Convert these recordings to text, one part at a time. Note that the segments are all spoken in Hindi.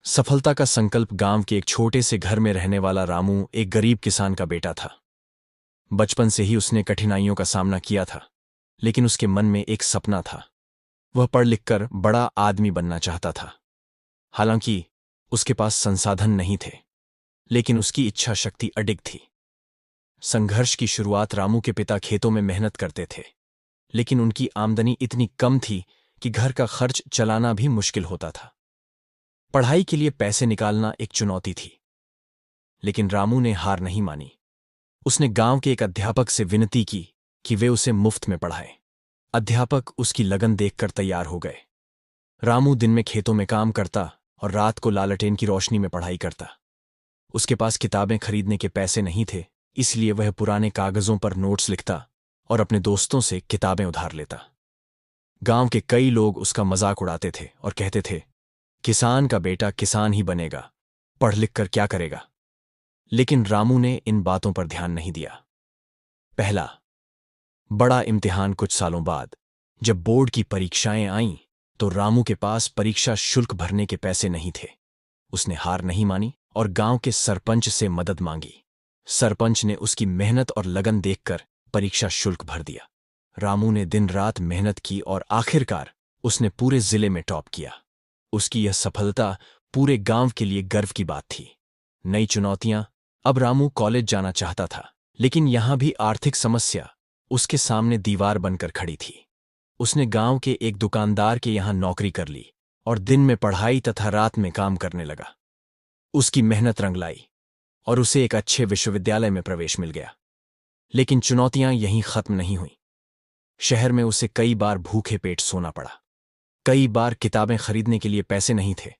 सफलता का संकल्प। गांव के एक छोटे से घर में रहने वाला रामू एक गरीब किसान का बेटा था। बचपन से ही उसने कठिनाइयों का सामना किया था, लेकिन उसके मन में एक सपना था। वह पढ़ लिखकर बड़ा आदमी बनना चाहता था। हालांकि उसके पास संसाधन नहीं थे, लेकिन उसकी इच्छा शक्ति अडिग थी। संघर्ष की शुरुआत। रामू के पिता खेतों में मेहनत करते थे, लेकिन उनकी आमदनी इतनी कम थी कि घर का खर्च चलाना भी मुश्किल होता था। पढ़ाई के लिए पैसे निकालना एक चुनौती थी, लेकिन रामू ने हार नहीं मानी। उसने गांव के एक अध्यापक से विनती की कि वे उसे मुफ्त में पढ़ाएं। अध्यापक उसकी लगन देखकर तैयार हो गए। रामू दिन में खेतों में काम करता और रात को लालटेन की रोशनी में पढ़ाई करता। उसके पास किताबें खरीदने के पैसे नहीं थे, इसलिए वह पुराने कागजों पर नोट्स लिखता और अपने दोस्तों से किताबें उधार लेता। गांव के कई लोग उसका मजाक उड़ाते थे और कहते थे, किसान का बेटा किसान ही बनेगा, पढ़ लिख कर क्या करेगा। लेकिन रामू ने इन बातों पर ध्यान नहीं दिया। पहला बड़ा इम्तिहान। कुछ सालों बाद जब बोर्ड की परीक्षाएं आईं, तो रामू के पास परीक्षा शुल्क भरने के पैसे नहीं थे। उसने हार नहीं मानी और गांव के सरपंच से मदद मांगी। सरपंच ने उसकी मेहनत और लगन देखकर परीक्षा शुल्क भर दिया। रामू ने दिन रात मेहनत की और आखिरकार उसने पूरे जिले में टॉप किया। उसकी यह सफलता पूरे गांव के लिए गर्व की बात थी। नई चुनौतियां। अब रामू कॉलेज जाना चाहता था, लेकिन यहां भी आर्थिक समस्या उसके सामने दीवार बनकर खड़ी थी। उसने गांव के एक दुकानदार के यहां नौकरी कर ली और दिन में पढ़ाई तथा रात में काम करने लगा। उसकी मेहनत रंग लाई और उसे एक अच्छे विश्वविद्यालय में प्रवेश मिल गया। लेकिन चुनौतियां यहीं खत्म नहीं हुईं। शहर में उसे कई बार भूखे पेट सोना पड़ा। कई बार किताबें खरीदने के लिए पैसे नहीं थे,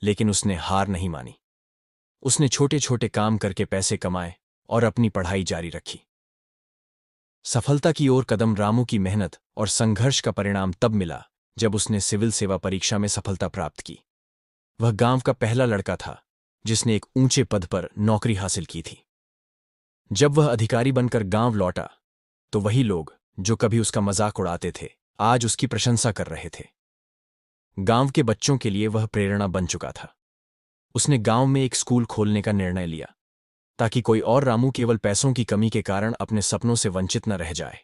लेकिन उसने हार नहीं मानी। उसने छोटे छोटे काम करके पैसे कमाए और अपनी पढ़ाई जारी रखी। सफलता की ओर कदम। रामू की मेहनत और संघर्ष का परिणाम तब मिला जब उसने सिविल सेवा परीक्षा में सफलता प्राप्त की। वह गांव का पहला लड़का था जिसने एक ऊंचे पद पर नौकरी हासिल की थी। जब वह अधिकारी बनकर गांव लौटा, तो वही लोग जो कभी उसका मजाक उड़ाते थे, आज उसकी प्रशंसा कर रहे थे। गांव के बच्चों के लिए वह प्रेरणा बन चुका था। उसने गांव में एक स्कूल खोलने का निर्णय लिया, ताकि कोई और रामू केवल पैसों की कमी के कारण अपने सपनों से वंचित न रह जाए।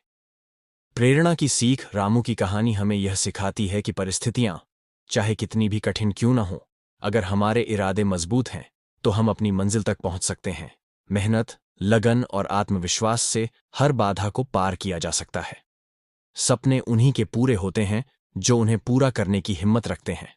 प्रेरणा की सीख। रामू की कहानी हमें यह सिखाती है कि परिस्थितियां चाहे कितनी भी कठिन क्यों न हो, अगर हमारे इरादे मजबूत हैं तो हम अपनी मंजिल तक पहुंच सकते हैं। मेहनत, लगन और आत्मविश्वास से हर बाधा को पार किया जा सकता है। सपने उन्हीं के पूरे होते हैं जो उन्हें पूरा करने की हिम्मत रखते हैं।